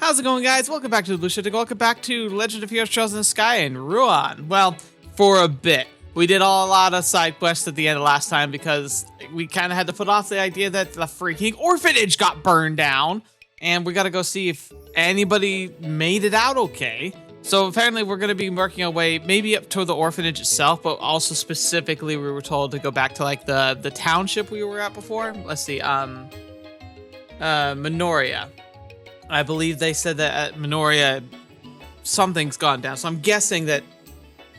How's it going, guys? Welcome back to TheBlueShifting. Welcome back to Legend of Heroes Trails in the Sky and Ruan. Well, for a bit. We did a lot of side quests at the end of last time because we kind of had to put off the idea that the freaking orphanage got burned down. And we got to go see if anybody made it out okay. So apparently we're going to be working our way maybe up to the orphanage itself, but also specifically we were told to go back to like the township we were at before. Let's see, Minoria. I believe they said that at Minoria something's gone down. So I'm guessing that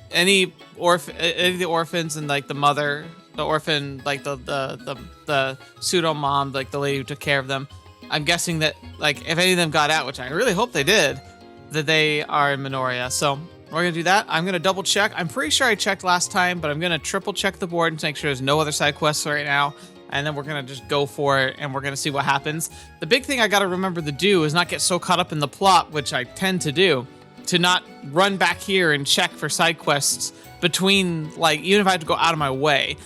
any of the orphans and like the orphan, like the pseudo mom, like the lady who took care of them, I'm guessing that like if any of them got out, which I really hope they did, that they are in Minoria. So we're gonna do that. I'm gonna double check. I'm pretty sure I checked last time, but I'm gonna triple check the board and make sure there's no other side quests right now. And then we're gonna just go for it and we're gonna see what happens. The big thing I gotta remember to do is not get so caught up in the plot, which I tend to do, to not run back here and check for side quests between, like, even if I have to go out of my way,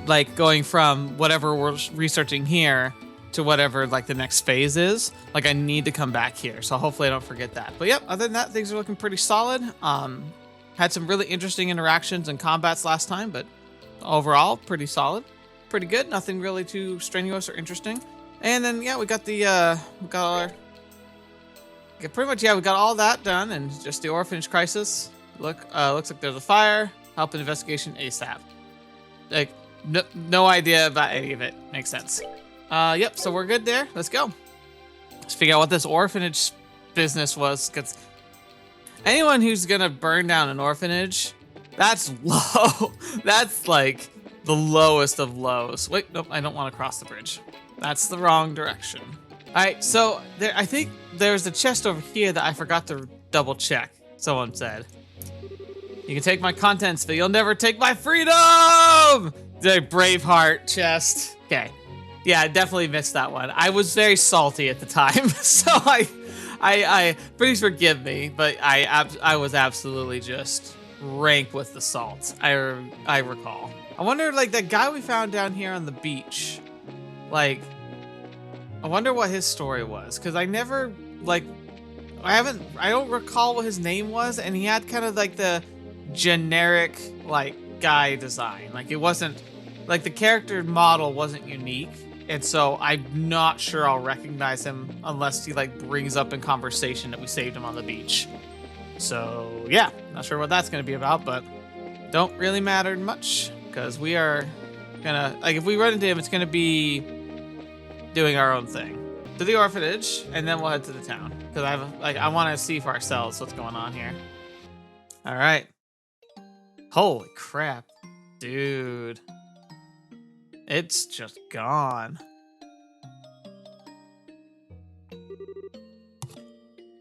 like going from whatever we're researching here to whatever like the next phase is. Like I need to come back here. So hopefully I don't forget that. But yep, other than that, things are looking pretty solid. Had some really interesting interactions and combats last time, but overall pretty solid. Pretty good. Nothing really too strenuous or interesting. And then yeah, we got the we got all that done, and just the orphanage crisis. Looks like there's a fire. Help an investigation ASAP. Like no idea about any of it. Makes sense. Yep. So we're good there. Let's go. Let's figure out what this orphanage business was, because anyone who's gonna burn down an orphanage, that's low. That's like the lowest of lows. Wait, nope, I don't want to cross the bridge. That's the wrong direction. All right, so I think there's a chest over here that I forgot to double check. Someone said, "You can take my contents, but you'll never take my freedom." The Braveheart chest. Okay, yeah, I definitely missed that one. I was very salty at the time, so I please forgive me, but I was absolutely just rank with the salt. I recall. I wonder, like, that guy we found down here on the beach, like, I wonder what his story was, because I never, like, I don't recall what his name was, and he had kind of, like, the generic, like, guy design. Like, it wasn't, like, the character model wasn't unique, and so I'm not sure I'll recognize him unless he, like, brings up in conversation that we saved him on the beach. So, yeah, not sure what that's going to be about, but don't really matter much. Because we are gonna, like, if we run into him, it's gonna be doing our own thing. To the orphanage, and then we'll head to the town. Because I want to see for ourselves what's going on here. All right. Holy crap. Dude. It's just gone.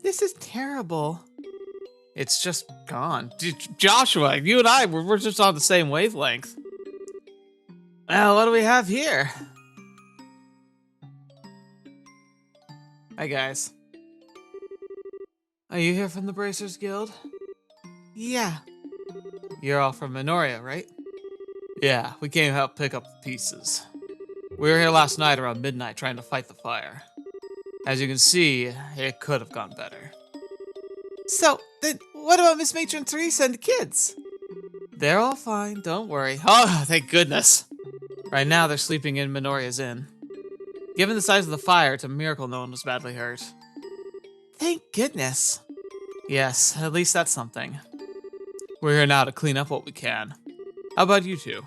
This is terrible. It's just gone. Joshua, you and I, we're just on the same wavelength. Well, what do we have here? Hi, guys. Are you here from the Bracers Guild? Yeah. You're all from Minoria, right? Yeah, we came to help pick up the pieces. We were here last night around midnight trying to fight the fire. As you can see, it could have gone better. So, then what about Miss Matron Teresa and the kids? They're all fine, don't worry. Oh, thank goodness. Right now, they're sleeping in Minoria's Inn. Given the size of the fire, it's a miracle no one was badly hurt. Thank goodness. Yes, at least that's something. We're here now to clean up what we can. How about you two?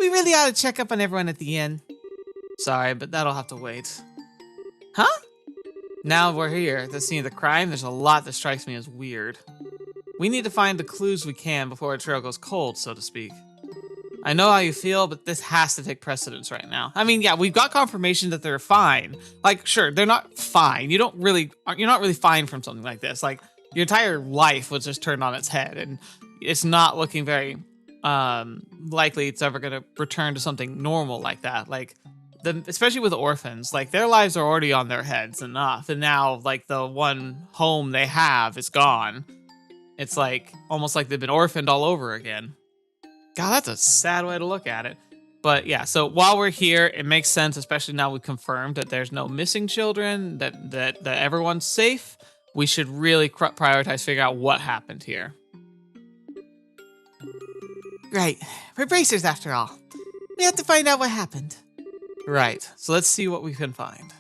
We really ought to check up on everyone at the inn. Sorry, but that'll have to wait. Huh? Now we're here at the scene of the crime, there's a lot that strikes me as weird. We need to find the clues we can before our trail goes cold, so to speak. I know how you feel, but this has to take precedence right now. I mean, yeah, we've got confirmation that they're fine. Like, sure, they're not fine. You're not really fine from something like this. Like, your entire life was just turned on its head, and it's not looking very likely it's ever going to return to something normal like that. Like, especially with orphans, like, their lives are already on their heads enough, and now, like, the one home they have is gone. It's like almost like they've been orphaned all over again. God, that's a sad way to look at it. But yeah, so while we're here, it makes sense, especially now we confirmed that there's no missing children, that everyone's safe. We should really prioritize figuring out what happened here. Right. We're bracers after all. We have to find out what happened. Right. So let's see what we can find.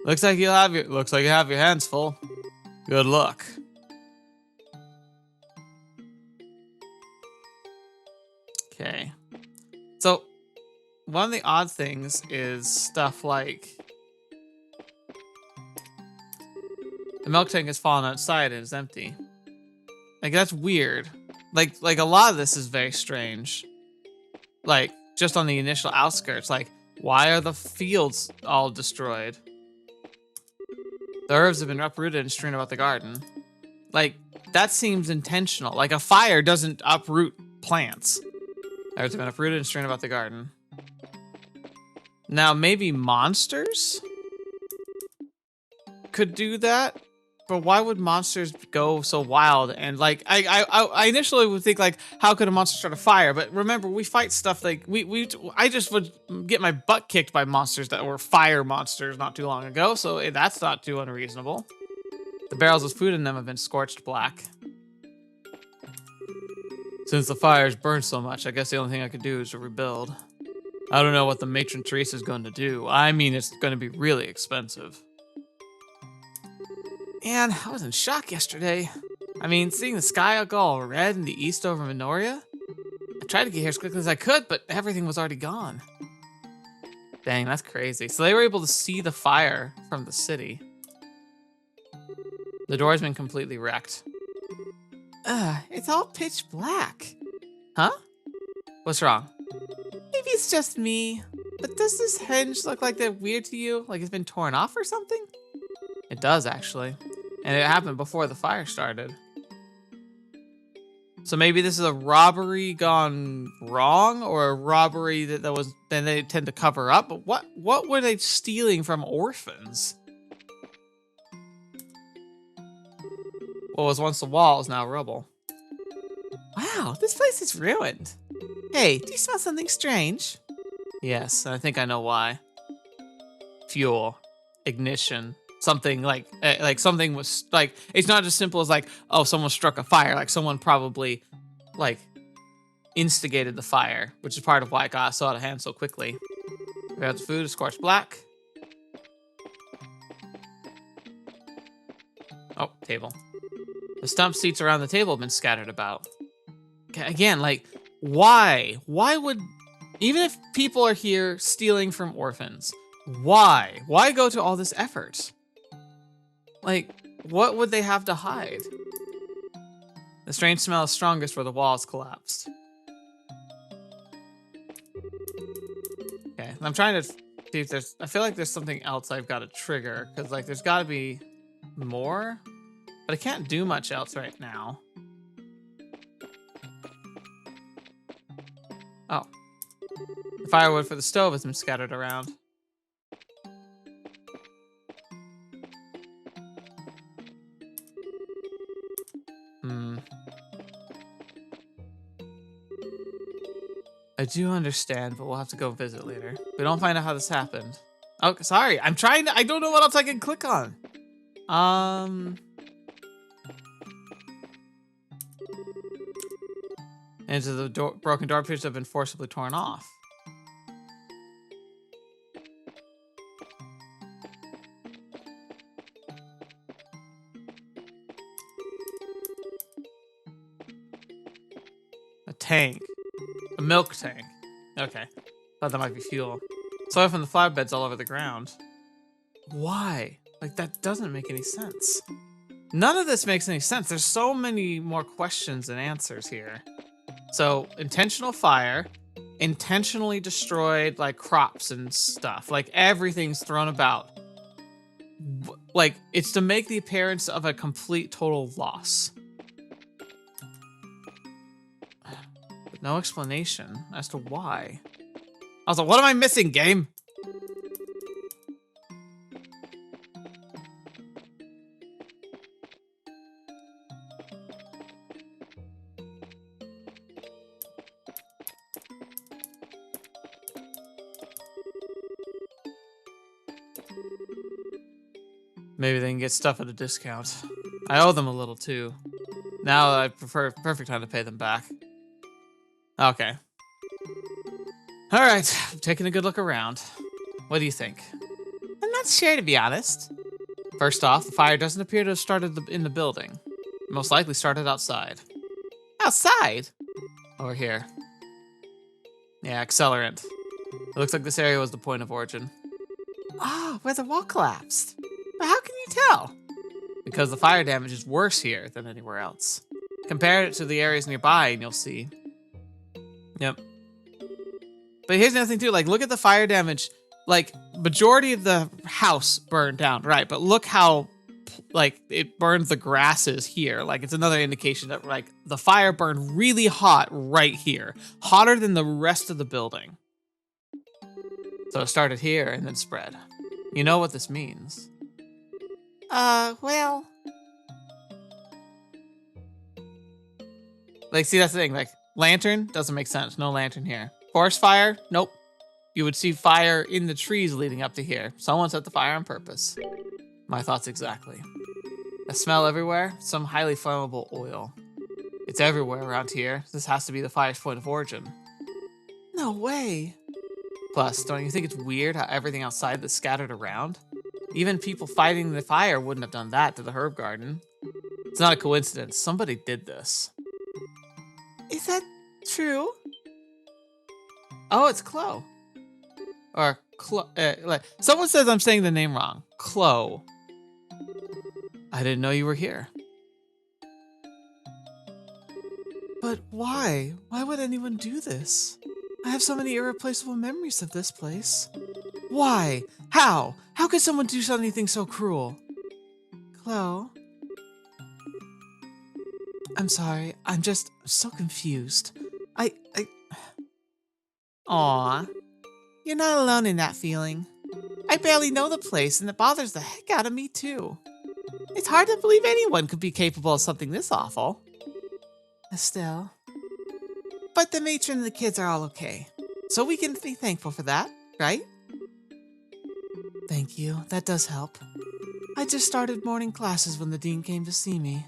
Looks like you have your hands full. Good luck. Okay. So one of the odd things is stuff like the milk tank has fallen outside and is empty. Like that's weird. Like a lot of this is very strange. Like just on the initial outskirts, like why are the fields all destroyed? The herbs have been uprooted and strewn about the garden. Like that seems intentional. Like a fire doesn't uproot plants. Herbs have been uprooted and strewn about the garden. Now maybe monsters could do that, but why would monsters go so wild? And like I initially would think like, how could a monster start a fire? But remember, we fight stuff like I just would get my butt kicked by monsters that were fire monsters not too long ago, so that's not too unreasonable. The barrels with food in them have been scorched black. Since the fires burned so much, I guess the only thing I could do is to rebuild. I don't know what the matron Teresa is going to do. I mean, it's going to be really expensive. And I was in shock yesterday. I mean, seeing the sky go all red in the east over Minoria. I tried to get here as quickly as I could, but everything was already gone. Dang, that's crazy. So they were able to see the fire from the city. The door's been completely wrecked. It's all pitch black. Huh? What's wrong? Maybe it's just me, but does this hinge look like that weird to you? Like it's been torn off or something? It does, actually. And it happened before the fire started. So maybe this is a robbery gone wrong, or a robbery that they tend to cover up. But what were they stealing from orphans? What was once the wall is now rubble. Wow, this place is ruined. Hey, do you smell something strange? Yes, I think I know why. Fuel. Ignition. Something like something was like, it's not as simple as like, oh, someone struck a fire. Like someone probably like instigated the fire, which is part of why it got so out of hand so quickly. We got the food, scorched black. Oh, table. The stump seats around the table have been scattered about. Again, like, why? Why would, even if people are here stealing from orphans, why? Why go to all this effort? Like, what would they have to hide? The strange smell is strongest where the walls collapsed. Okay, I'm trying to see if there's, I feel like there's something else I've got to trigger, because like there's got to be more, but I can't do much else right now. Oh. The firewood for the stove has been scattered around. I do understand, but we'll have to go visit later. We don't find out how this happened. Oh, sorry. I'm trying to, I don't know what else I can click on. Into the door, broken door appears to have been forcibly torn off. A tank. A milk tank. Okay. Thought that might be fuel. Soil from the flower beds all over the ground. Why? Like, that doesn't make any sense. None of this makes any sense. There's so many more questions than answers here. So, intentional fire, intentionally destroyed, like, crops and stuff. Like, everything's thrown about. Like, it's to make the appearance of a complete, total loss. But no explanation as to why. I was like, what am I missing, game? Maybe they can get stuff at a discount. I owe them a little too. Now I prefer perfect time to pay them back. Okay. All right, I'm taking a good look around. What do you think? I'm not sure, to be honest. First off, the fire doesn't appear to have started in the building. It most likely started outside. Outside? Over here. Yeah, accelerant. It looks like this area was the point of origin. Ah, where the wall collapsed. But how can you tell? Because the fire damage is worse here than anywhere else. Compare it to the areas nearby and you'll see. Yep. But here's another thing too, like look at the fire damage. Like majority of the house burned down, right? But look how like it burned the grasses here. Like it's another indication that like the fire burned really hot right here. Hotter than the rest of the building. So it started here and then spread. You know what this means? Well. Like, see, that's the thing. Like, lantern doesn't make sense. No lantern here. Forest fire? Nope. You would see fire in the trees leading up to here. Someone set the fire on purpose. My thoughts exactly. A smell everywhere? Some highly flammable oil. It's everywhere around here. This has to be the fire's point of origin. No way. Plus, don't you think it's weird how everything outside is scattered around? Even people fighting the fire wouldn't have done that to the herb garden. It's not a coincidence. Somebody did this. Is that true? Oh, it's Chloe. Or like someone says I'm saying the name wrong. Chloe. I didn't know you were here. But why? Why would anyone do this? I have so many irreplaceable memories of this place. Why? How? How could someone do anything so cruel? Chloe? I'm sorry. I'm just so confused. Aw. You're not alone in that feeling. I barely know the place, and it bothers the heck out of me, too. It's hard to believe anyone could be capable of something this awful. Estelle. But the matron and the kids are all okay. So we can be thankful for that, right? Thank you. That does help. I just started morning classes when the dean came to see me.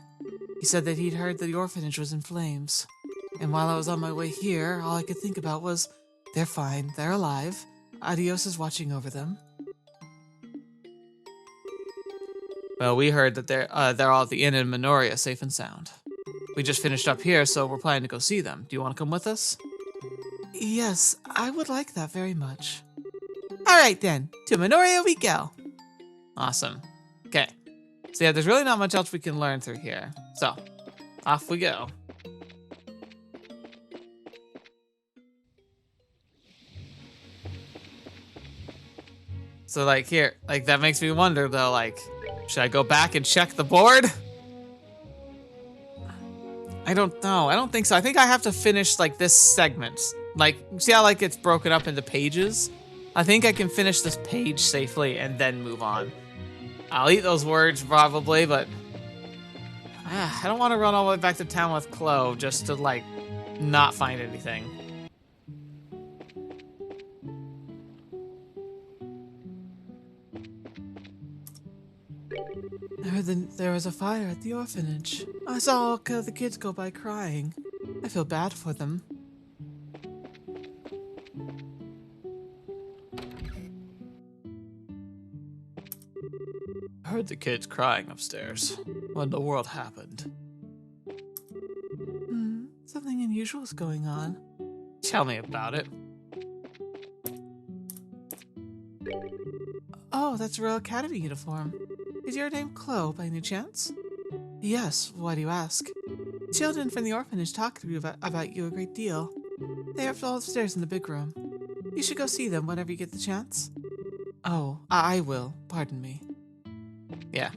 He said that he'd heard that the orphanage was in flames. And while I was on my way here, all I could think about was, they're fine, they're alive. Adios is watching over them. Well, we heard that they're all at the inn in Minoria, safe and sound. We just finished up here, so we're planning to go see them. Do you want to come with us? Yes, I would like that very much. All right then, to Minoria we go. Awesome. Okay. So yeah, there's really not much else we can learn through here. So, off we go. So like here, like that makes me wonder though, like, should I go back and check the board? I don't know. I don't think so. I think I have to finish like this segment. Like, see how like it's broken up into pages? I think I can finish this page safely and then move on. I'll eat those words probably, but I don't want to run all the way back to town with Chloe just to like not find anything. I heard there was a fire at the orphanage. I saw all the kids go by crying. I feel bad for them. I heard the kids crying upstairs. What in the world happened? Something unusual is going on. Tell me about it. Oh, that's a Royal Academy uniform. Is your name Chloe by any chance? Yes, why do you ask? Children from the orphanage talk to me about you a great deal. They are all upstairs in the big room. You should go see them whenever you get the chance. Oh, I will. Pardon me. Yeah.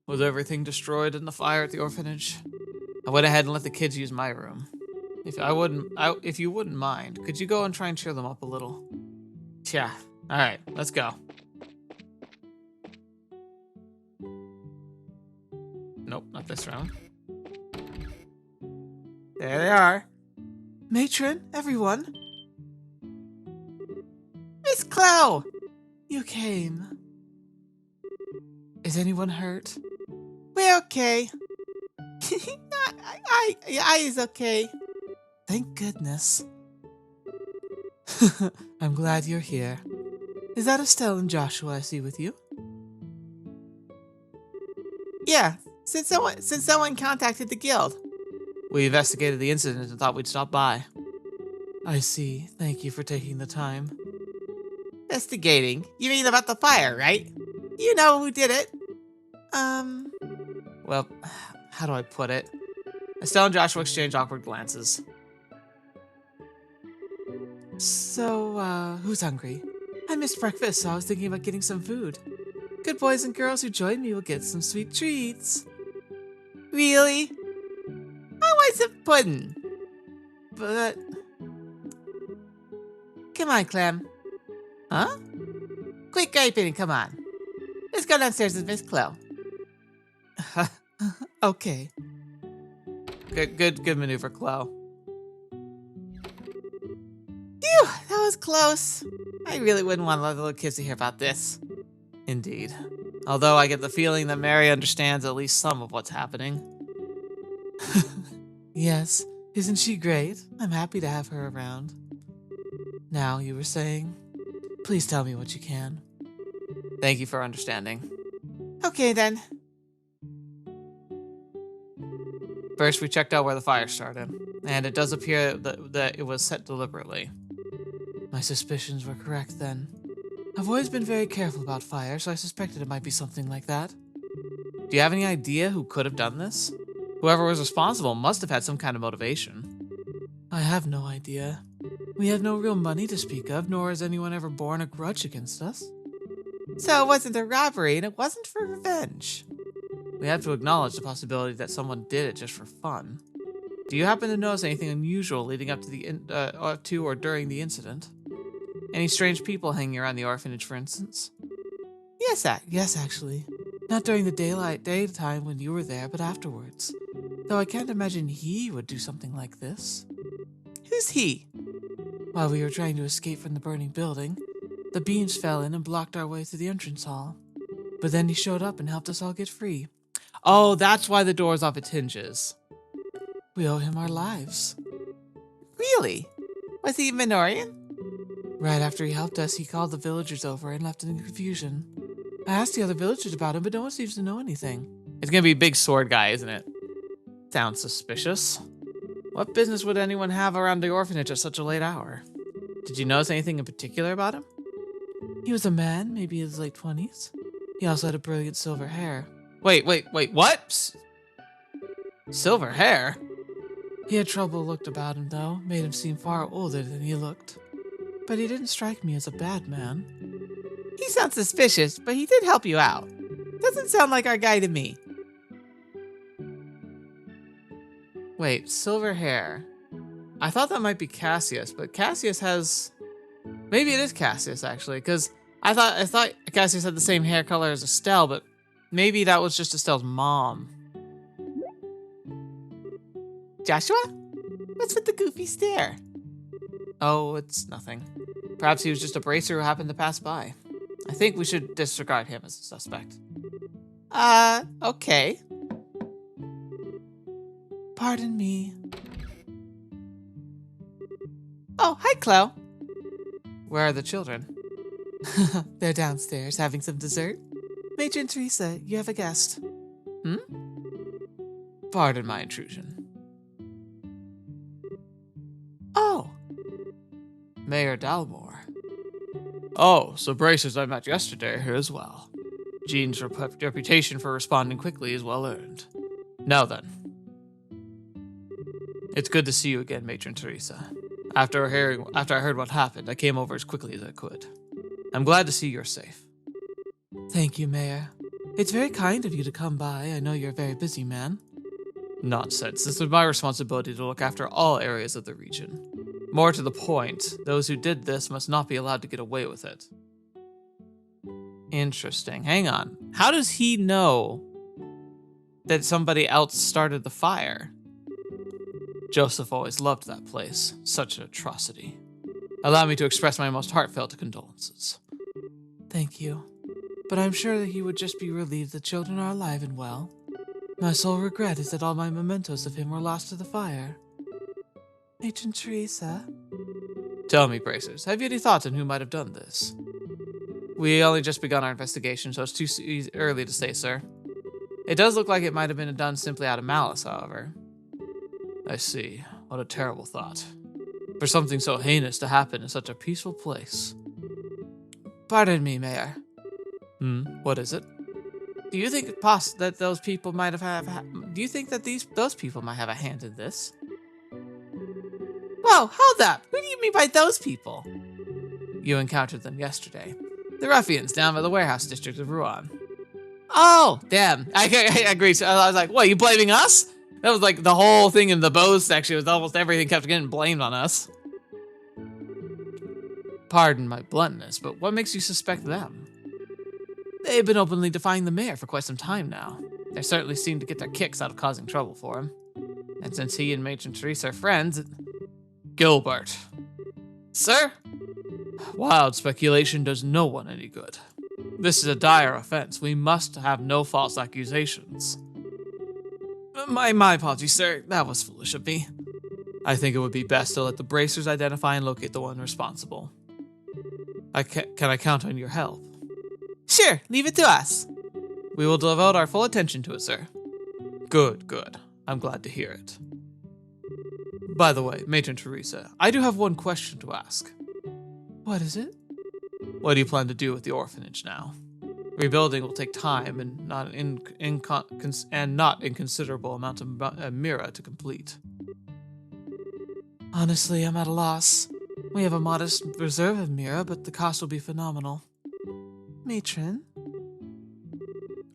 Was everything destroyed in the fire at the orphanage? I went ahead and let the kids use my room. If you wouldn't mind, could you go and try and cheer them up a little? Yeah. All right, let's go. Nope, not this round. There they are. Matron, everyone. Miss Chloe! You came. Is anyone hurt? We're okay. I is okay. Thank goodness. I'm glad you're here. Is that Estelle and Joshua I see with you? Yeah, since someone contacted the guild. We investigated the incident and thought we'd stop by. I see. Thank you for taking the time. Investigating? You mean about the fire, right? You know who did it. Well, how do I put it? Estelle and Joshua exchange awkward glances. So, who's hungry? I missed breakfast, so I was thinking about getting some food. Good boys and girls who join me will get some sweet treats. Really? I want some pudding. But... Come on, Clem. Huh? Quick griping and come on. Let's go downstairs with Miss Chloe. Okay. Good maneuver, Chloe. Phew, that was close. I really wouldn't want the little kids to hear about this. Indeed. Although I get the feeling that Mary understands at least some of what's happening. Yes, isn't she great? I'm happy to have her around. Now, you were saying? Please tell me what you can. Thank you for understanding. Okay, then. First, we checked out where the fire started, and it does appear that it was set deliberately. My suspicions were correct then. I've always been very careful about fire, so I suspected it might be something like that. Do you have any idea who could have done this? Whoever was responsible must have had some kind of motivation. I have no idea. We have no real money to speak of, nor has anyone ever borne a grudge against us. So it wasn't a robbery, and it wasn't for revenge. We have to acknowledge the possibility that someone did it just for fun. Do you happen to notice anything unusual leading up to or during the incident? Any strange people hanging around the orphanage, for instance? Yes, actually. Not during the daytime when you were there, but afterwards. Though I can't imagine he would do something like this. Who's he? While we were trying to escape from the burning building, the beams fell in and blocked our way to the entrance hall. But then he showed up and helped us all get free. Oh, that's why the door's off its hinges. We owe him our lives. Really? Was he a Minorian? Right after he helped us, he called the villagers over and left in confusion. I asked the other villagers about him, but no one seems to know anything. It's gonna be a big sword guy, isn't it? Sounds suspicious. What business would anyone have around the orphanage at such a late hour? Did you notice anything in particular about him? He was a man, maybe in his late 20s. He also had a brilliant silver hair. Wait, what? Silver hair? He had trouble looked about him, though, made him seem far older than he looked. But he didn't strike me as a bad man. He sounds suspicious, but he did help you out. Doesn't sound like our guy to me. Wait, silver hair. I thought that might be Cassius, but Cassius has... Maybe it is Cassius, actually, because I thought Cassius had the same hair color as Estelle, but maybe that was just Estelle's mom. Joshua? What's with the goofy stare? Oh, it's nothing. Perhaps he was just a bracer who happened to pass by. I think we should disregard him as a suspect. Okay. Pardon me. Oh, hi, Chloe. Where are the children? They're downstairs having some dessert. Matron Teresa, you have a guest. Pardon my intrusion. Oh. Mayor Dalmore. Oh, so Bracers I met yesterday are here as well. Jean's reputation for responding quickly is well earned. Now then. It's good to see you again, Matron Teresa. After I heard what happened, I came over as quickly as I could. I'm glad to see you're safe. Thank you, Mayor. It's very kind of you to come by. I know you're a very busy man. Nonsense. This is my responsibility to look after all areas of the region. More to the point, those who did this must not be allowed to get away with it. Interesting. Hang on. How does he know that somebody else started the fire? Joseph always loved that place. Such an atrocity. Allow me to express my most heartfelt condolences. Thank you. But I'm sure that he would just be relieved the children are alive and well. My sole regret is that all my mementos of him were lost to the fire. Matron Teresa? Tell me, Bracers, have you any thoughts on who might have done this? We only just begun our investigation, so it's too early to say, sir. It does look like it might have been done simply out of malice, however. I see. What a terrible thought. For something so heinous to happen in such a peaceful place. Pardon me, Mayor. What is it? Do you think that those people might have do you think that those people might have a hand in this? Whoa, hold up! Who do you mean by those people? You encountered them yesterday. The ruffians down by the warehouse district of Rouen. Oh, damn. I agree. So I was like, what, are you blaming us? That was like the whole thing in the bows section was almost everything kept getting blamed on us. Pardon my bluntness, but what makes you suspect them? They've been openly defying the mayor for quite some time now. They certainly seem to get their kicks out of causing trouble for him. And since he and Matron Teresa are friends, Gilbert. Sir? Wild speculation does no one any good. This is a dire offense. We must have no false accusations. My apologies, sir. That was foolish of me. I think it would be best to let the Bracers identify and locate the one responsible. Can I count on your help? Sure, leave it to us. We will devote our full attention to it, sir. Good. I'm glad to hear it. By the way, Matron Teresa, I do have one question to ask. What is it? What do you plan to do with the orphanage now? Rebuilding will take time and not an inconsiderable amount of mira to complete. Honestly, I'm at a loss. We have a modest reserve of mira, but the cost will be phenomenal. Matron?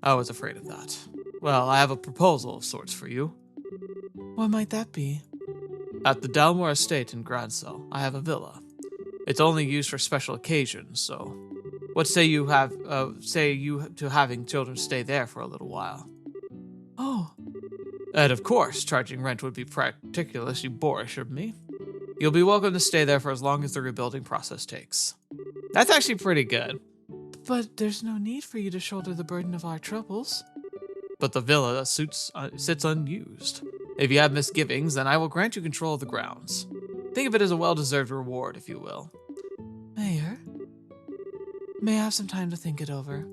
I was afraid of that. Well, I have a proposal of sorts for you. What might that be? At the Dalmore Estate in Gradsell, I have a villa. It's only used for special occasions, so what say you to having children stay there for a little while? Oh. And of course, charging rent would be particularly boorish of me. You'll be welcome to stay there for as long as the rebuilding process takes. That's actually pretty good. But there's no need for you to shoulder the burden of our troubles. But the villa sits unused. If you have misgivings, then I will grant you control of the grounds. Think of it as a well-deserved reward, if you will. Mayor? May I have some time to think it over?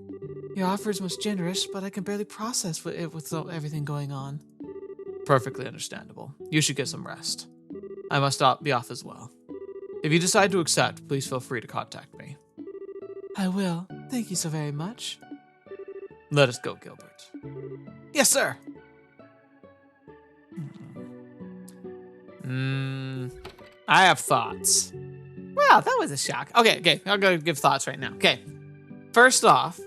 Your offer is most generous, but I can barely process it with everything going on. Perfectly understandable. You should get some rest. I must be off as well. If you decide to accept, please feel free to contact me. I will. Thank you so very much. Let us go, Gilbert. Yes, sir. I have thoughts. Wow, that was a shock. Okay. I'll go give thoughts right now. Okay. First off,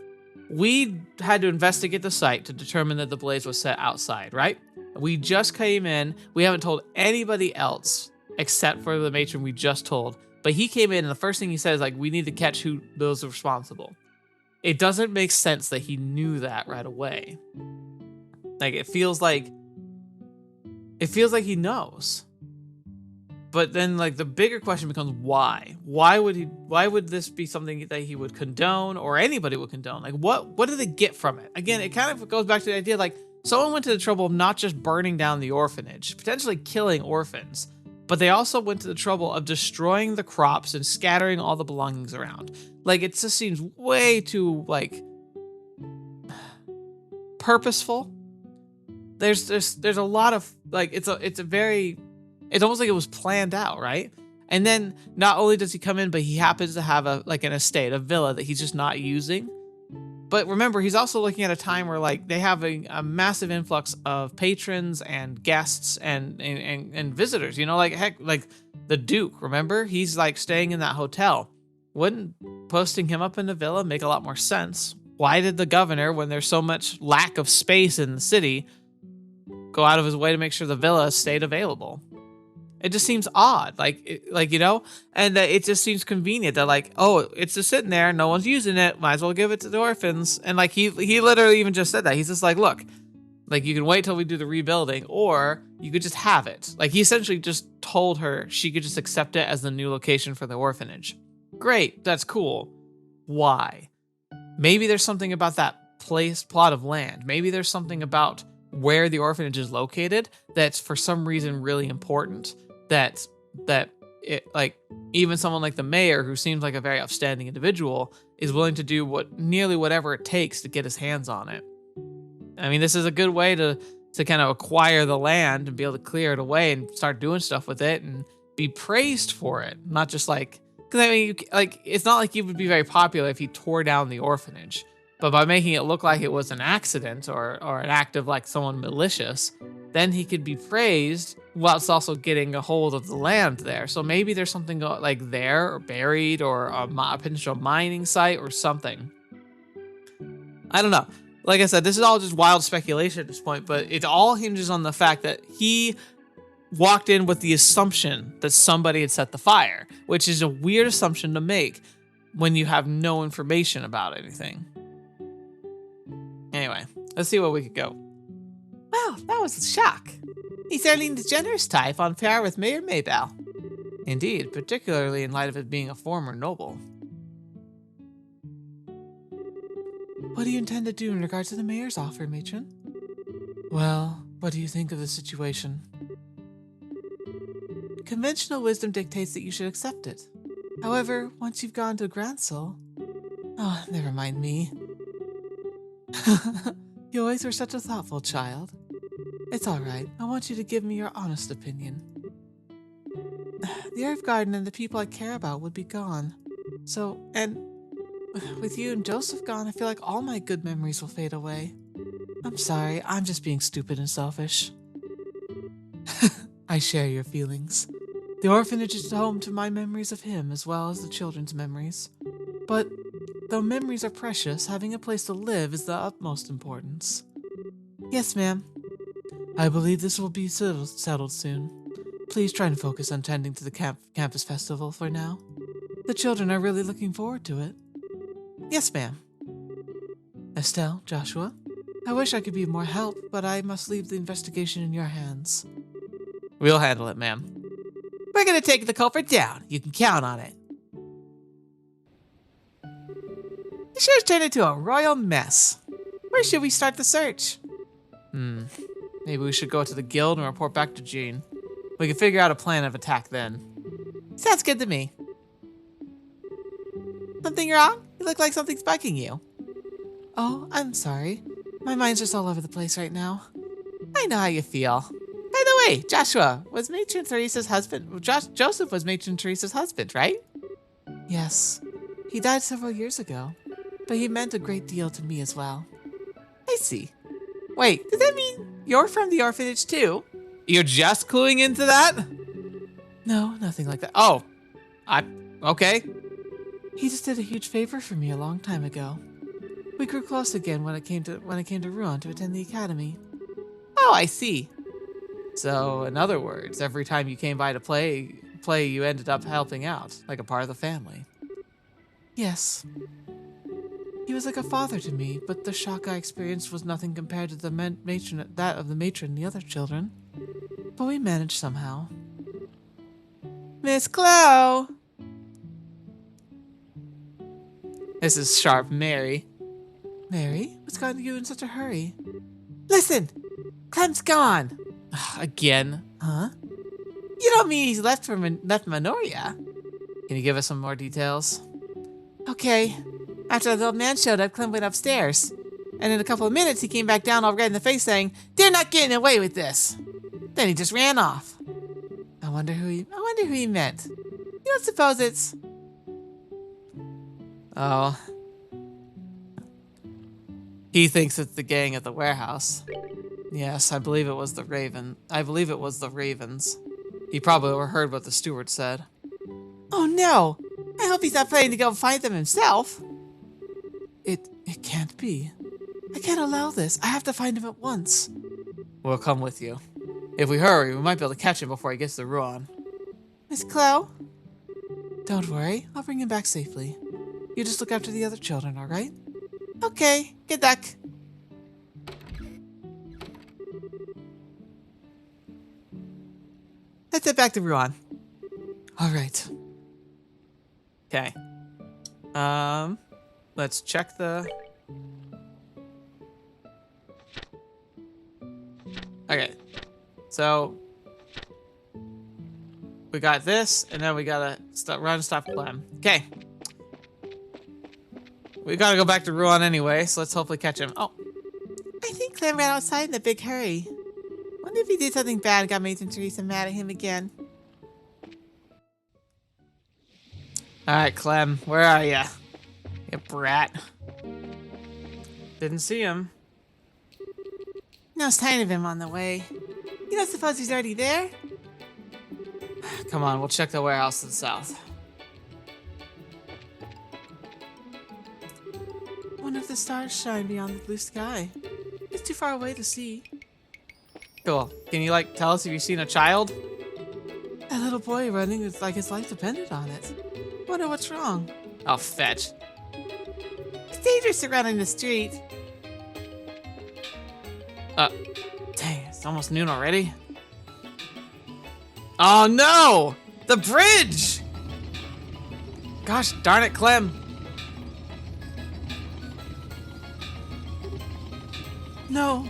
we had to investigate the site to determine that the blaze was set outside, right? We just came in. We haven't told anybody else except for the matron we just told. But he came in and the first thing he said is like, we need to catch who those are responsible. It doesn't make sense that he knew that right away. Like it feels like he knows. But then like the bigger question becomes why? Why would this be something that he would condone or anybody would condone? Like what do they get from it? Again, it kind of goes back to the idea like someone went to the trouble of not just burning down the orphanage, potentially killing orphans, but they also went to the trouble of destroying the crops and scattering all the belongings around. Like it just seems way too like purposeful. There's a lot of like it's almost like it was planned out, right? And then not only does he come in, but he happens to have an estate, a villa that he's just not using. But remember, he's also looking at a time where like they have a massive influx of patrons and guests and visitors. You know, like heck, like the Duke. Remember, he's like staying in that hotel. Wouldn't posting him up in the villa make a lot more sense? Why did the governor, when there's so much lack of space in the city, go out of his way to make sure the villa stayed available? It just seems odd, you know, and it just seems convenient that like, oh, it's just sitting there, no one's using it, might as well give it to the orphans. And like he literally even just said that. He's just like, look, Like, you can wait till we do the rebuilding, or you could just have it. Like, he essentially just told her she could just accept it as the new location for the orphanage. Great, that's cool. Why? Maybe there's something about that plot of land. Maybe there's something about where the orphanage is located that's for some reason really important. That it, like, even someone like the mayor, who seems like a very upstanding individual, is willing to do nearly whatever it takes to get his hands on it. I mean, this is a good way to kind of acquire the land and be able to clear it away and start doing stuff with it and be praised for it. Not just like, because I mean, it's not like he would be very popular if he tore down the orphanage, but by making it look like it was an accident or an act of like someone malicious, then he could be praised whilst also getting a hold of the land there. So maybe there's something like there or buried or a potential mining site or something. I don't know. Like I said, this is all just wild speculation at this point, but it all hinges on the fact that he walked in with the assumption that somebody had set the fire, which is a weird assumption to make when you have no information about anything. Anyway, let's see where we could go. Wow, that was a shock. He's certainly the generous type, on par with Mayor Maybell. Indeed, particularly in light of it being a former noble. What do you intend to do in regards to the mayor's offer, matron? Well, what do you think of the situation? Conventional wisdom dictates that you should accept it. However, once you've gone to Gransel... Oh, never mind me. You always were such a thoughtful child. It's alright, I want you to give me your honest opinion. The Earth Garden and the people I care about would be gone. So, and... with you and Joseph gone, I feel like all my good memories will fade away. I'm sorry, I'm just being stupid and selfish. I share your feelings. The orphanage is home to my memories of him as well as the children's memories. But though memories are precious, having a place to live is the utmost importance. Yes, ma'am. I believe this will be settled soon. Please try and focus on tending to the campus festival for now. The children are really looking forward to it. Yes, ma'am. Estelle, Joshua, I wish I could be of more help, but I must leave the investigation in your hands. We'll handle it, ma'am. We're gonna take the culprit down. You can count on it. The sure's turned into a royal mess. Where should we start the search? Maybe we should go to the guild and report back to Jean. We can figure out a plan of attack then. Sounds good to me. Something wrong? You look like something's bugging you. Oh, I'm sorry. My mind's just all over the place right now. I know how you feel. By the way, Joshua was Matron Teresa's husband. Joseph was Matron Teresa's husband, right? Yes. He died several years ago, but he meant a great deal to me as well. I see. Wait, does that mean you're from the orphanage too? You're just cluing into that? No, nothing like that. Oh, okay. He just did a huge favor for me a long time ago. We grew close again when I came to Rouen to attend the academy. Oh, I see. So, in other words, every time you came by to play, you ended up helping out, like a part of the family. Yes. He was like a father to me, but the shock I experienced was nothing compared to the matron and the other children. But we managed somehow. Miss Chloe! This is sharp Mary. Mary? What's gotten you in such a hurry? Listen! Clem's gone! Again? Huh? You don't mean he's left Minoria? Can you give us some more details? Okay. After the little man showed up, Clem went upstairs. And in a couple of minutes, he came back down all red in the face saying, "They're not getting away with this." Then he just ran off. I wonder who he meant. You don't suppose it's... Oh. He thinks it's the gang at the warehouse. Yes, I believe it was the Ravens. He probably heard what the steward said. Oh no! I hope he's not planning to go find them himself. It can't be. I can't allow this. I have to find him at once. We'll come with you. If we hurry, we might be able to catch him before he gets to Rouen. Miss Chloe? Don't worry. I'll bring him back safely. You just look after the other children, all right? Okay. Good luck. let's head back to Ruan. All right. Okay. Let's check the... Okay. So... we got this, and then we gotta stop Clem. Okay. We gotta go back to Ruan anyway, so let's hopefully catch him. Oh. I think Clem ran outside in a big hurry. Wonder if he did something bad and got Mason Teresa mad at him again. Alright, Clem, where are ya? You brat. Didn't see him. No sign of him on the way. You don't suppose he's already there? Come on, we'll check the warehouse to the south. One of the stars shine beyond the blue sky. It's too far away to see. Cool. Can you, like, tell us if you've seen a child? That little boy running is like his life depended on it. Wonder what's wrong. Oh, fetch. It's dangerous to run in the street. Dang, it's almost noon already. Oh no! The bridge! Gosh darn it, Clem. No.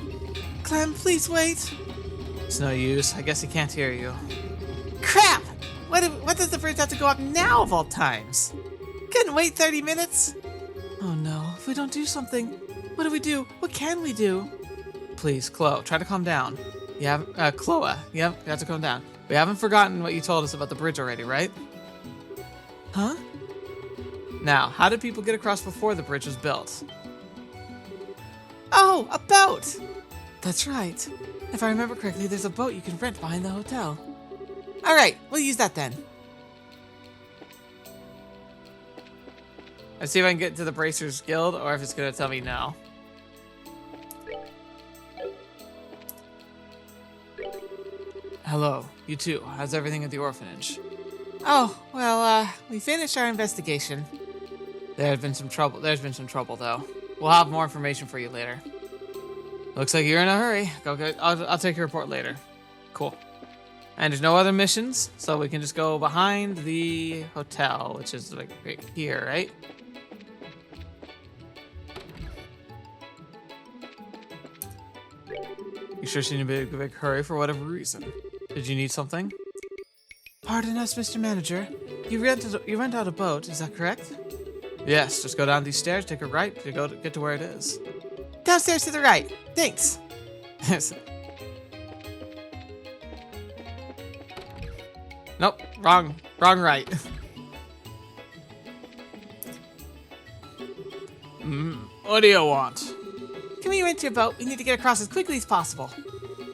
Clem, please wait. It's no use. I guess he can't hear you. Crap! What does the bridge have to go up now of all times? Couldn't wait 30 minutes? Oh no, if we don't do something, what do we do? What can we do? Please, Chloe, try to calm down. You have, Chloe, you have to calm down. We haven't forgotten what you told us about the bridge already, right? Huh? Now, how did people get across before the bridge was built? Oh, a boat! That's right. If I remember correctly, there's a boat you can rent behind the hotel. Alright, we'll use that then. Let's see if I can get to the Bracers Guild, or if it's gonna tell me no. Hello, you too. How's everything at the orphanage? Oh, well, we finished our investigation. There's been some trouble, though. We'll have more information for you later. Looks like you're in a hurry. Go get. I'll take your report later. Cool. And there's no other missions, so we can just go behind the hotel, which is like right here, right? You sure seem to be in a big hurry for whatever reason. Did you need something? Pardon us, Mr. Manager. You rent out a boat, is that correct? Yes, just go down these stairs, take a right to get to where it is. Downstairs to the right. Thanks. Nope, wrong right. What do you want? Can we rent your boat? We need to get across as quickly as possible.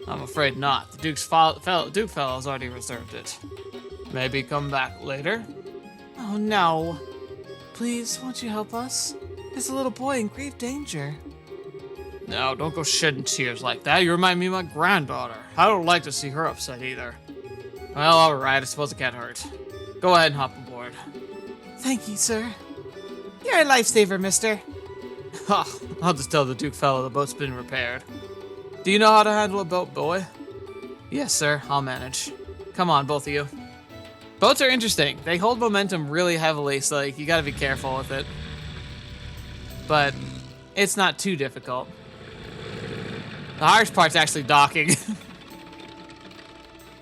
I'm afraid not. The Duke fellow's already reserved it. Maybe come back later? Oh no. Please, won't you help us? There's a little boy in grave danger. No, don't go shedding tears like that. You remind me of my granddaughter. I don't like to see her upset either. Well, alright, I suppose it can't hurt. Go ahead and hop aboard. Thank you, sir. You're a lifesaver, mister. Ha, I'll just tell the Duke fellow the boat's been repaired. Do you know how to handle a boat, boy? Yes, sir, I'll manage. Come on, both of you. Boats are interesting. They hold momentum really heavily, so like, you gotta be careful with it. But it's not too difficult. The hardest part's actually docking.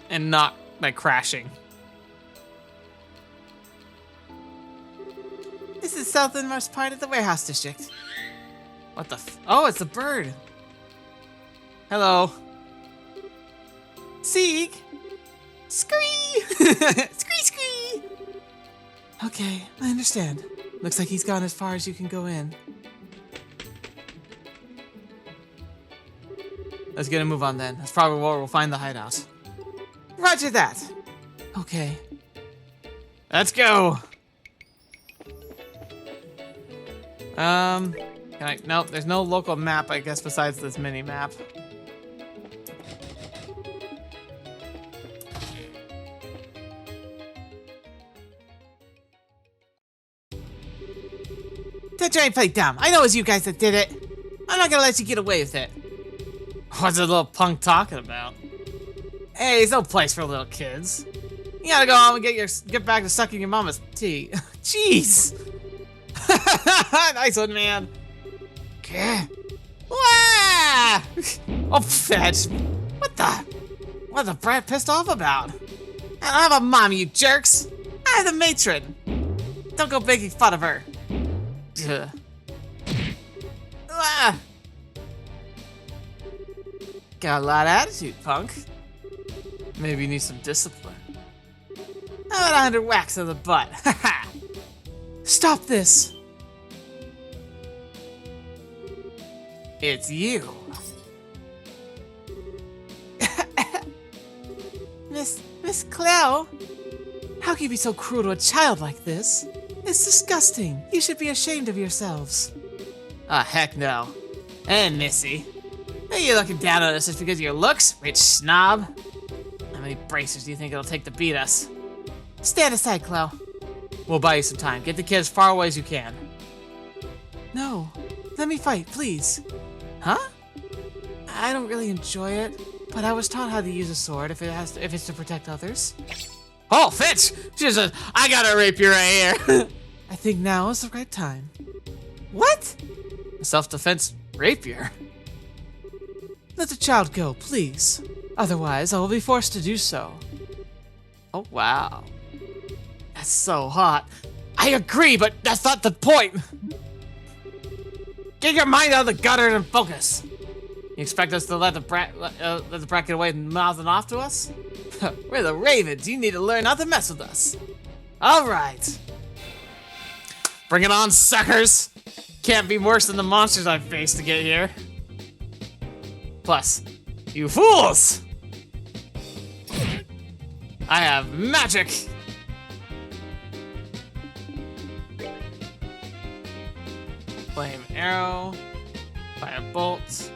And not, like, crashing. This is the southernmost part of the warehouse district. What the oh, it's a bird. Hello. Seek. Scree! Scree, scree! Okay, I understand. Looks like he's gone as far as you can go in. Let's get a move on then. That's probably where we'll find the hideout. Roger that. Okay. Let's go. Nope, there's no local map, I guess, besides this mini map. Don't try and play dumb. I know it was you guys that did it. I'm not gonna let you get away with it. What's a little punk talking about? Hey, it's no place for little kids. You gotta go home and get back to sucking your mama's tea. Jeez. Nice one, man. Okay. Wah! Oh, fetch. What's the brat pissed off about? I don't have a mom, you jerks. I'm the matron. Don't go making fun of her. Ugh. Ah. Got a lot of attitude, punk. Maybe you need some discipline. How about 100 whacks on the butt? Haha. Stop this. It's you. Miss Cleo? How can you be so cruel to a child like this? It's disgusting. You should be ashamed of yourselves. Ah, heck no. And Missy. Are you looking down on us just because of your looks, rich snob? How many bracers do you think it'll take to beat us? Stand aside, Cleo. We'll buy you some time. Get the kid as far away as you can. No. Let me fight, please. Huh? I don't really enjoy it, but I was taught how to use a sword if it's to protect others. Oh, Fitch! She says, I gotta rape you right here. I think now is the right time. What? A self-defense rapier? Let the child go, please. Otherwise, I will be forced to do so. Oh, wow. That's so hot. I agree, but that's not the point. Get your mind out of the gutter and focus. You expect us to let the brat get away and mouthing off to us? We're the Ravens. You need to learn not to mess with us. All right. Bring it on, suckers. Can't be worse than the monsters I've faced to get here. Plus, you fools! I have magic! Flame arrow, fire bolt.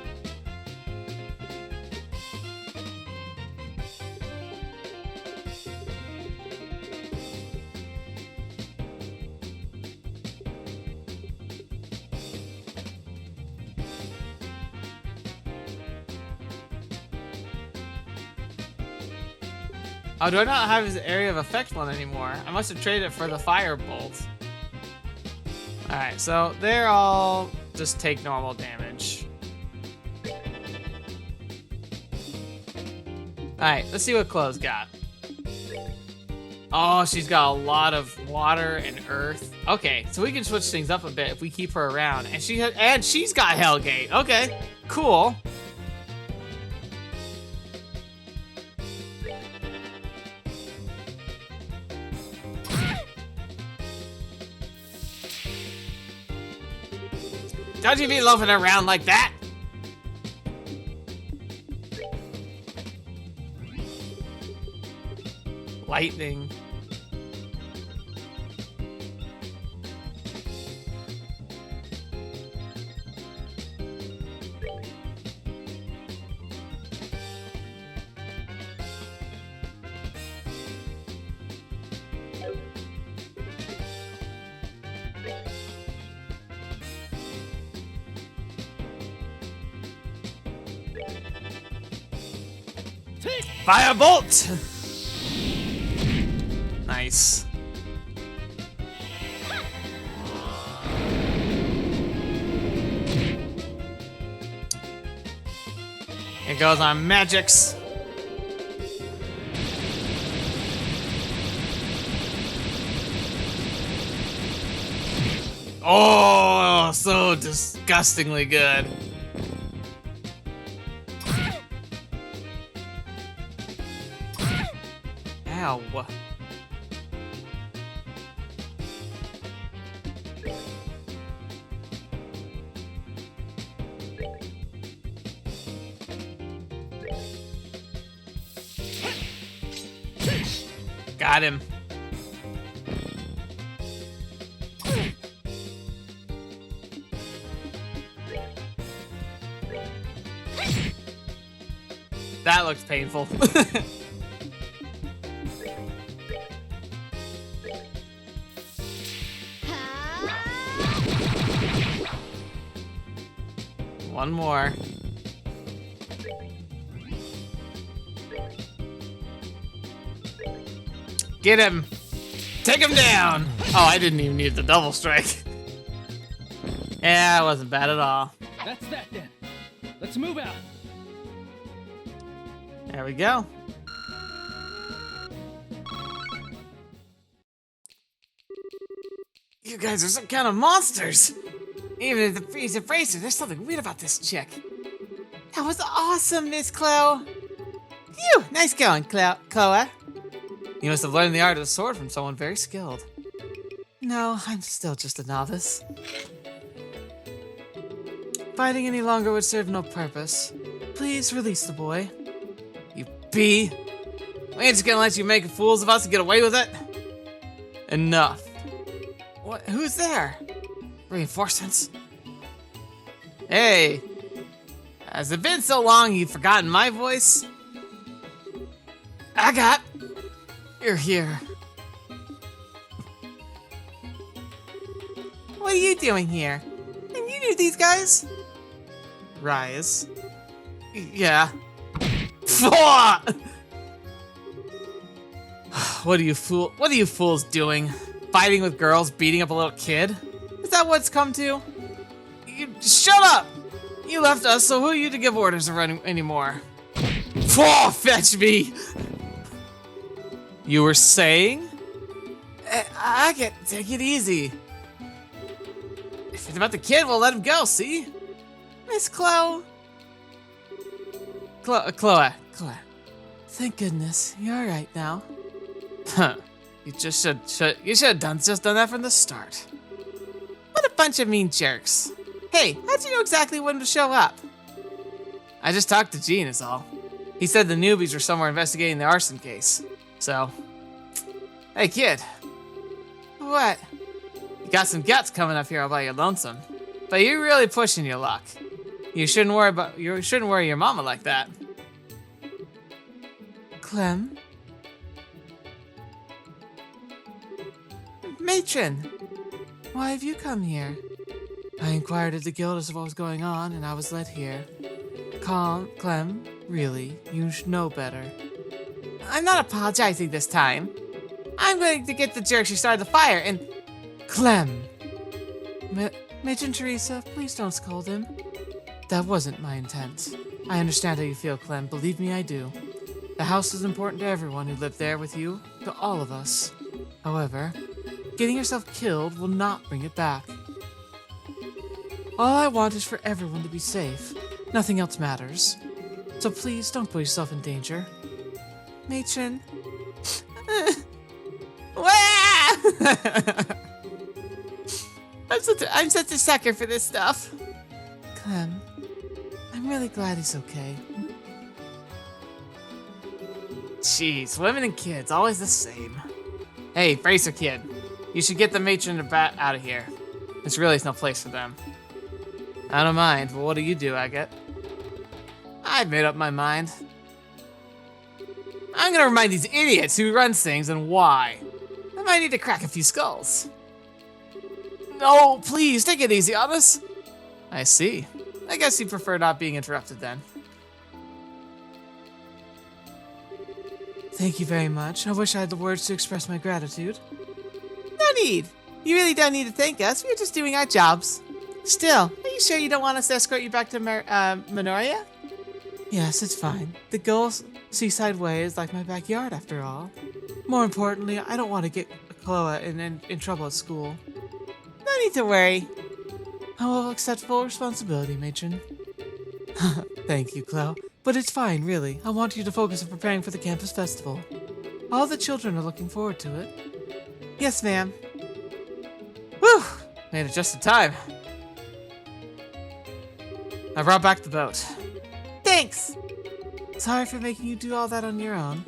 Oh, do I not have his area of effect one anymore? I must have traded it for the fire bolt. Alright, so they're all just take normal damage. Alright, let's see what Chloe's got. Oh, she's got a lot of water and earth. Okay, so we can switch things up a bit if we keep her around. And she's got Hellgate. Okay, cool. Don't you be loafing around like that! Lightning. Firebolt! Nice. Here goes our magics. Oh, so disgustingly good. Ow. Got him. That looks painful. One more. Get him. Take him down. Oh, I didn't even need the double strike. Yeah, it wasn't bad at all. That's that then. Let's move out. There we go. You guys are some kind of monsters. Even if the freeze of racer, there's something weird about this chick. That was awesome, Miss Chloe. Phew, nice going, Chloe. You must have learned the art of the sword from someone very skilled. No, I'm still just a novice. Fighting any longer would serve no purpose. Please release the boy. You bee. We ain't just gonna let you make fools of us and get away with it. Enough. What? Who's there? Reinforcements. Hey. Has it been so long you've forgotten my voice? Agat. You're here. What are you doing here? And you knew these guys? Rise. Yeah. What are you fools doing? Fighting with girls, beating up a little kid? Is that what's come to? You shut up! You left us, so who are you to give orders anymore? Fetch me! You were saying? I can take it easy. If it's about the kid, we'll let him go, see? Miss Chloe. Chloe. Thank goodness, you're alright now. Huh. You should have done that from the start. What a bunch of mean jerks. Hey, how'd you know exactly when to show up? I just talked to Gene is all. He said the newbies were somewhere investigating the arson case. So, hey kid. What? You got some guts coming up here all by your lonesome. But you're really pushing your luck. You shouldn't worry your mama like that. Clem? Matron! Why have you come here? I inquired at the guild as to what was going on, and I was led here. Clem, really, you should know better. I'm not apologizing this time. I'm going to get the jerks who started the fire, and... Clem! Matron Teresa, please don't scold him. That wasn't my intent. I understand how you feel, Clem. Believe me, I do. The house is important to everyone who lived there with you, to all of us. However, getting yourself killed will not bring it back. All I want is for everyone to be safe. Nothing else matters. So please don't put yourself in danger. Matron. I'm such a sucker for this stuff. Clem, I'm really glad he's okay. Jeez, women and kids, always the same. Hey, Fraser kid, you should get the matron and bat out of here. This really is no place for them. I don't mind, but what do you do, Agat? I've made up my mind. I'm gonna remind these idiots who runs things and why. I might need to crack a few skulls. No, please, take it easy on us. I see. I guess you prefer not being interrupted then. Thank you very much. I wish I had the words to express my gratitude. No need. You really don't need to thank us. We're just doing our jobs. Still, are you sure you don't want us to escort you back to Minoria? Yes, it's fine. The girls' seaside way is like my backyard after all. More importantly, I don't want to get Chloe in trouble at school. No need to worry. I will accept full responsibility, matron. Thank you, Chloe. But it's fine, really. I want you to focus on preparing for the campus festival. All the children are looking forward to it. Yes, ma'am. Whew! Made it just in time. I brought back the boat. Thanks! Sorry for making you do all that on your own.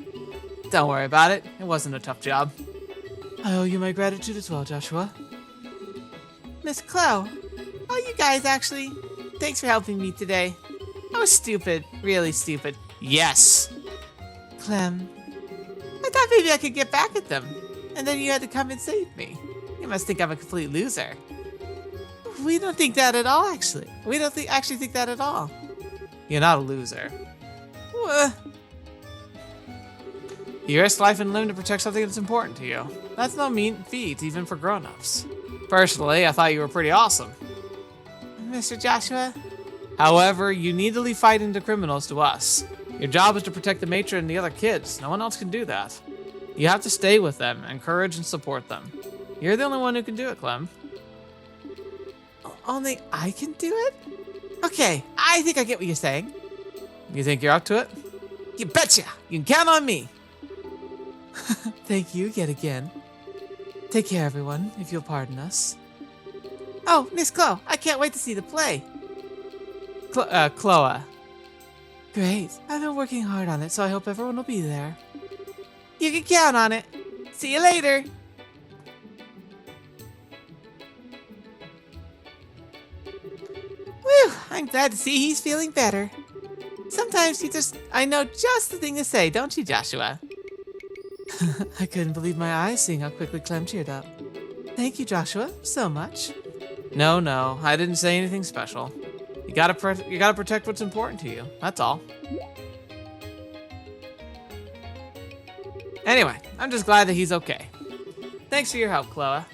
Don't worry about it. It wasn't a tough job. I owe you my gratitude as well, Joshua. Miss Chloe, you guys actually... Thanks for helping me today. I was stupid. Really stupid. Yes! Clem, I thought maybe I could get back at them. And then you had to come and save me. You must think I'm a complete loser. We don't think that at all, actually. We don't actually think that at all. You're not a loser. You risk life and limb to protect something that's important to you. That's no mean feat, even for grown-ups. Personally, I thought you were pretty awesome. Mr. Joshua? However, you need to leave fighting the criminals to us. Your job is to protect the matron and the other kids. No one else can do that. You have to stay with them, encourage and support them. You're the only one who can do it, Clem. Only I can do it? Okay, I think I get what you're saying. You think you're up to it? You betcha! You can count on me! Thank you yet again. Take care, everyone, if you'll pardon us. Oh, Miss Chloe, I can't wait to see the play. Chloe. Great. I've been working hard on it, so I hope everyone will be there. You can count on it. See you later. Whew, I'm glad to see he's feeling better. Sometimes I know just the thing to say, don't you, Joshua? I couldn't believe my eyes seeing how quickly Clem cheered up. Thank you, Joshua, so much. No, I didn't say anything special. You gotta protect what's important to you, that's all. Anyway, I'm just glad that he's okay. Thanks for your help, Chloe.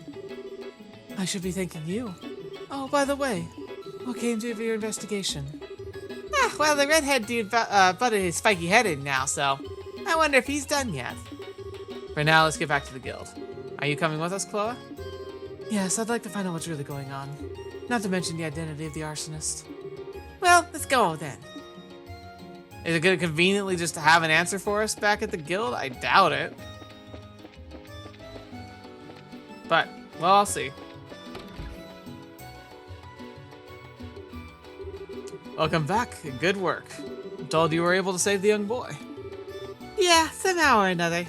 I should be thanking you. Oh, by the way, what came to your investigation? Well, the redhead dude butted his spiky head in now, so I wonder if he's done yet. For now, let's get back to the guild. Are you coming with us, Chloe? Yes, I'd like to find out what's really going on. Not to mention the identity of the arsonist. Well, let's go then. Is it gonna conveniently just have an answer for us back at the guild? I doubt it. But, well, I'll see. Welcome back. Good work. I'm told you were able to save the young boy. Yeah, somehow or another.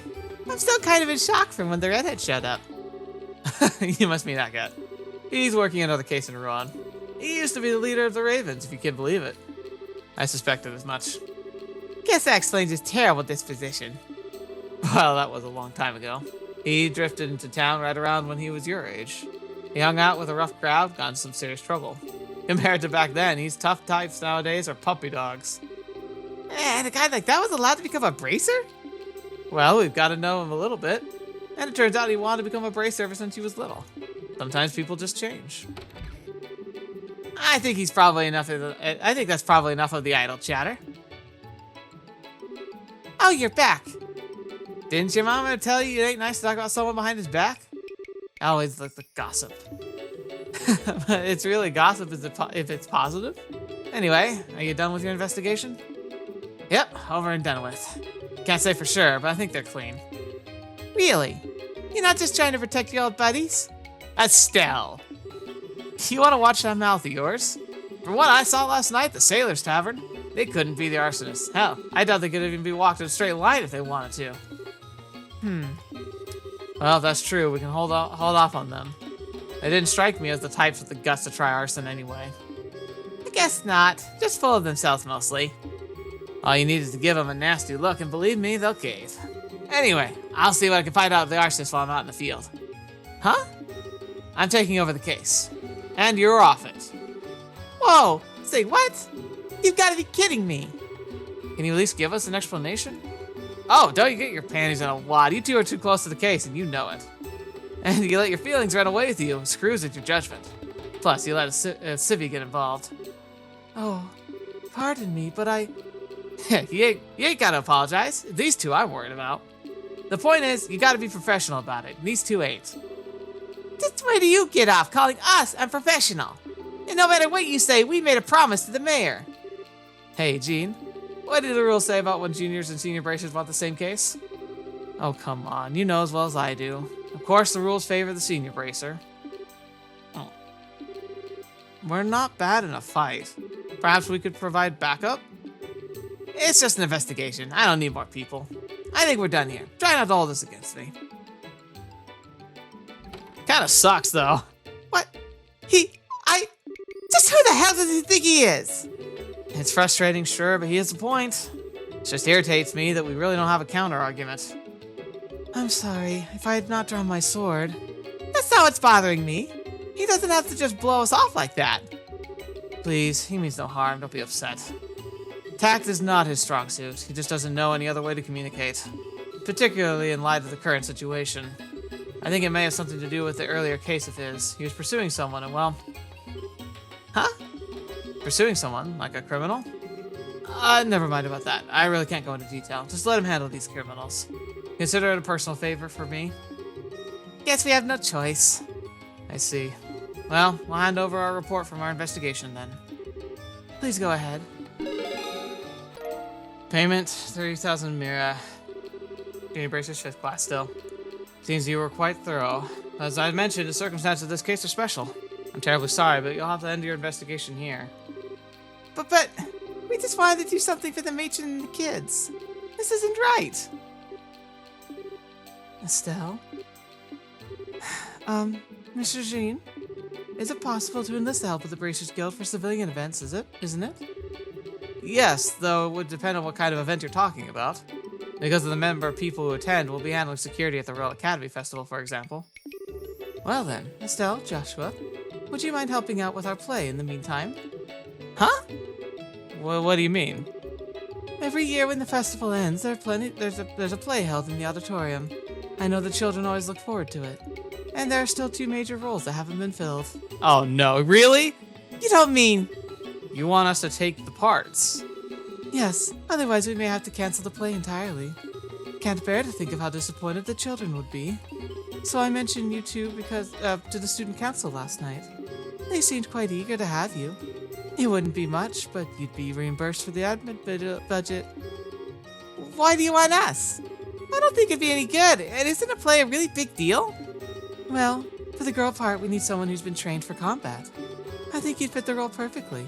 I'm still kind of in shock from when the redhead showed up. You must mean that guy. He's working another case in Rouen. He used to be the leader of the Ravens, if you can believe it. I suspected as much. Guess that explains his terrible disposition. Well, that was a long time ago. He drifted into town right around when he was your age. He hung out with a rough crowd, got in some serious trouble. Compared to back then, these tough types nowadays are puppy dogs. And a guy like that was allowed to become a bracer? Well, we've got to know him a little bit. And it turns out he wanted to become a bracer ever since he was little. Sometimes people just change. I think that's probably enough of the idle chatter. Oh, you're back. Didn't your mama tell you it ain't nice to talk about someone behind his back? I always like the gossip. But it's really gossip if it's positive. Anyway, are you done with your investigation? Yep, over and done with. Can't say for sure, but I think they're clean. Really? You're not just trying to protect your old buddies? Estelle. You want to watch that mouth of yours? From what I saw last night at the Sailor's Tavern, they couldn't be the arsonists. Hell, I doubt they could even be walked in a straight line if they wanted to. Well, if that's true, we can hold off on them. They didn't strike me as the types with the guts to try arson anyway. I guess not. Just full of themselves mostly. All you need is to give them a nasty look, and believe me, they'll cave. Anyway, I'll see what I can find out of the arsonist while I'm out in the field. Huh? I'm taking over the case. And you're off it. Whoa! Say what? You've got to be kidding me. Can you at least give us an explanation? Oh, don't you get your panties in a wad. You two are too close to the case, and you know it. And you let your feelings run away with you and screws at your judgment. Plus, you let a civvy get involved. Oh, pardon me, but you ain't gotta apologize. These two I'm worried about. The point is, you gotta be professional about it, and these two ain't. Just where do you get off calling us unprofessional? And no matter what you say, we made a promise to the mayor. Hey, Gene, what do the rules say about when juniors and senior bracers want the same case? Oh, come on, you know as well as I do. Of course, the rules favor the senior bracer. Oh. We're not bad in a fight. Perhaps we could provide backup? It's just an investigation. I don't need more people. I think we're done here. Try not to hold this against me. Kinda sucks, though. What? Just who the hell does he think he is? It's frustrating, sure, but he has a point. It just irritates me that we really don't have a counter-argument. I'm sorry, if I had not drawn my sword. That's not what's bothering me. He doesn't have to just blow us off like that. Please, he means no harm, don't be upset. Tact is not his strong suit, he just doesn't know any other way to communicate. particularly in light of the current situation. I think it may have something to do with the earlier case of his. He was pursuing someone and, well... Huh? Pursuing someone? Like a criminal? Never mind about that. I really can't go into detail. Just let him handle these criminals. Consider it a personal favor for me. Guess we have no choice. I see. Well, we'll hand over our report from our investigation then. Please go ahead. Payment, 30,000 Mira. Junior Bracers 5th class still. Seems you were quite thorough. As I mentioned, the circumstances of this case are special. I'm terribly sorry, but you'll have to end your investigation here. But, we just wanted to do something for the matron and the kids. This isn't right. Estelle? Mr. Jean? Is it possible to enlist the help of the Bracers Guild for civilian events, isn't it? Yes, though it would depend on what kind of event you're talking about. Because of the number of people who attend, we'll be handling security at the Royal Academy Festival, for example. Well then, Estelle, Joshua, would you mind helping out with our play in the meantime? Huh? Well, what do you mean? Every year when the festival ends, there's a play held in the auditorium. I know the children always look forward to it. And there are still 2 major roles that haven't been filled. Oh no, really? You don't mean... You want us to take the parts? Yes, otherwise we may have to cancel the play entirely. Can't bear to think of how disappointed the children would be. So I mentioned you two because to the student council last night. They seemed quite eager to have you. It wouldn't be much, but you'd be reimbursed for the admin budget. Why do you want us? I don't think it'd be any good. And isn't a play a really big deal? Well, for the girl part, we need someone who's been trained for combat. I think you'd fit the role perfectly.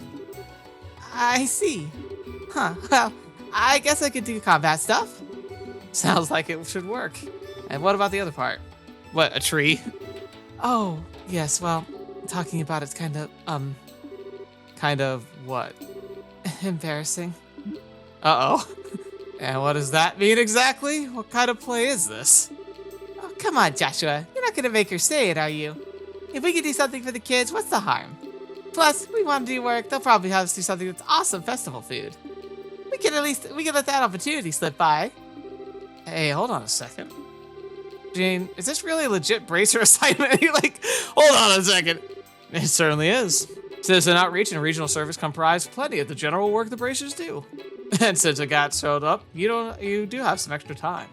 I see. Huh, well, I guess I could do combat stuff. Sounds like it should work. And what about the other part? What, a tree? Oh, yes, well, talking about it's kind of what? Embarrassing. Uh-oh. And what does that mean exactly? What kind of play is this? Oh, come on, Joshua. You're not gonna make her say it, are you? If we could do something for the kids, what's the harm? Plus, we want to do work, they'll probably have us do something that's awesome festival food. We can let that opportunity slip by. Hey, hold on a second. Jane, is this really a legit bracer assignment? You're like, hold on a second. It certainly is. Citizen outreach and regional service comprise plenty of the general work the bracers do. And since a gat showed up, you do have some extra time.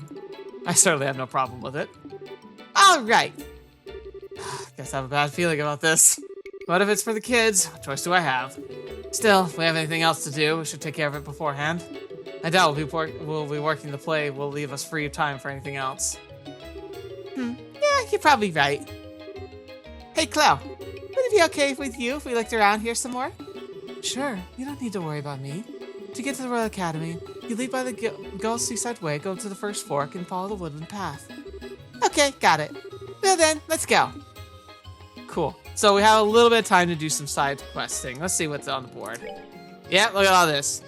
I certainly have no problem with it. All right. Guess I have a bad feeling about this. What if it's for the kids? What choice do I have? Still, if we have anything else to do, we should take care of it beforehand. I doubt we'll be working the play will leave us free time for anything else. Yeah, you're probably right. Hey, Cleo, would it be okay with you if we looked around here some more? Sure, you don't need to worry about me. To get to the Royal Academy, you leave by the Gull's Seaside Way, go to the first fork, and follow the woodland path. Okay, got it. Well then, let's go. Cool. So we have a little bit of time to do some side questing. Let's see what's on the board. Yeah, look at all this.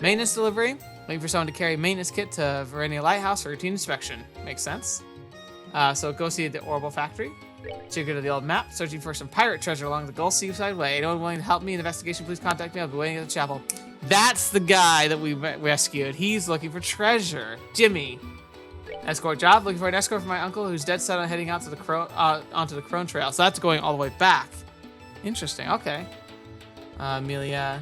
Maintenance delivery. Waiting for someone to carry a maintenance kit to Verenia Lighthouse for routine inspection. Makes sense. So go see the Orbal factory. So you go to the old map, searching for some pirate treasure along the Gull Seaside Way. Anyone willing to help me in the investigation, please contact me. I'll be waiting at the chapel. That's the guy that we rescued. He's looking for treasure. Jimmy. Escort job. Looking for an escort for my uncle who's dead set on heading out to the onto the Crone Trail. So that's going all the way back. Interesting. Okay. Amelia.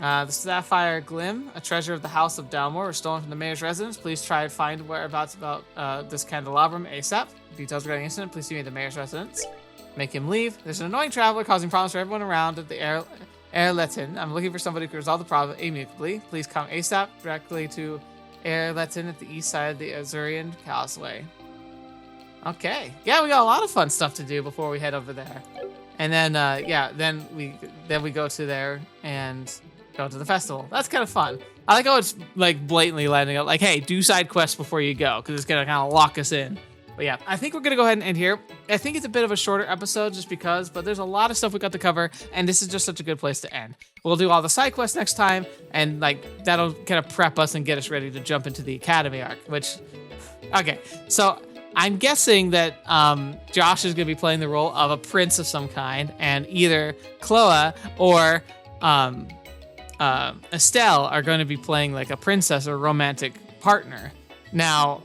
The Sapphire Glim, a treasure of the House of Dalmore, was stolen from the mayor's residence. Please try and find whereabouts about this candelabrum ASAP. Details regarding incident, please see me at the mayor's residence. Make him leave. There's an annoying traveler causing problems for everyone around at the Airletin. I'm looking for somebody who can resolve the problem amicably. Please come ASAP directly to Airletin at the east side of the Azurian Causeway. Okay. Yeah, we got a lot of fun stuff to do before we head over there. And then, then we go to there and go to the festival. That's kind of fun. I like how it's like blatantly lining up, like, hey, do side quests before you go, because it's gonna kind of lock us in. But yeah, I think we're gonna go ahead and end here. I think it's a bit of a shorter episode just because, but there's a lot of stuff we got to cover, and this is just such a good place to end. We'll do all the side quests next time, and like that'll kind of prep us and get us ready to jump into the Academy arc. Which, okay, so I'm guessing that Josh is gonna be playing the role of a prince of some kind, and either Chloe or Estelle are going to be playing like a princess or romantic partner. Now,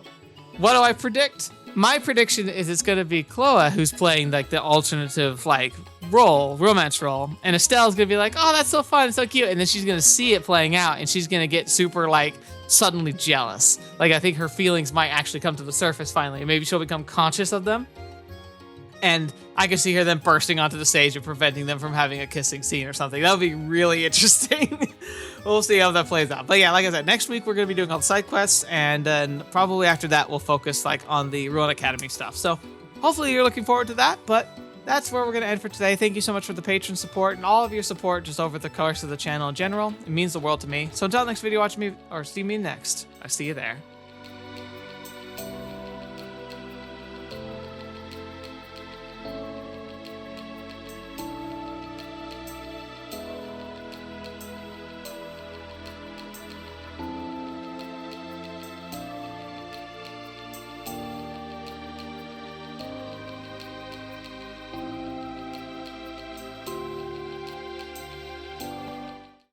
what do I predict? My prediction is it's gonna be Chloe who's playing like the alternative like romance role, and Estelle's gonna be like, oh, that's so fun, so cute, and then she's gonna see it playing out, and she's gonna get super like suddenly jealous. Like I think her feelings might actually come to the surface finally, and maybe she'll become conscious of them. And I can see her then bursting onto the stage and preventing them from having a kissing scene or something. That would be really interesting. We'll see how that plays out. But yeah, like I said, next week we're going to be doing all the side quests, and then probably after that we'll focus like on the Ruin Academy stuff. So hopefully you're looking forward to that, but that's where we're going to end for today. Thank you so much for the patron support and all of your support just over the course of the channel in general. It means the world to me. So until next video, watch me or see me next. I'll see you there.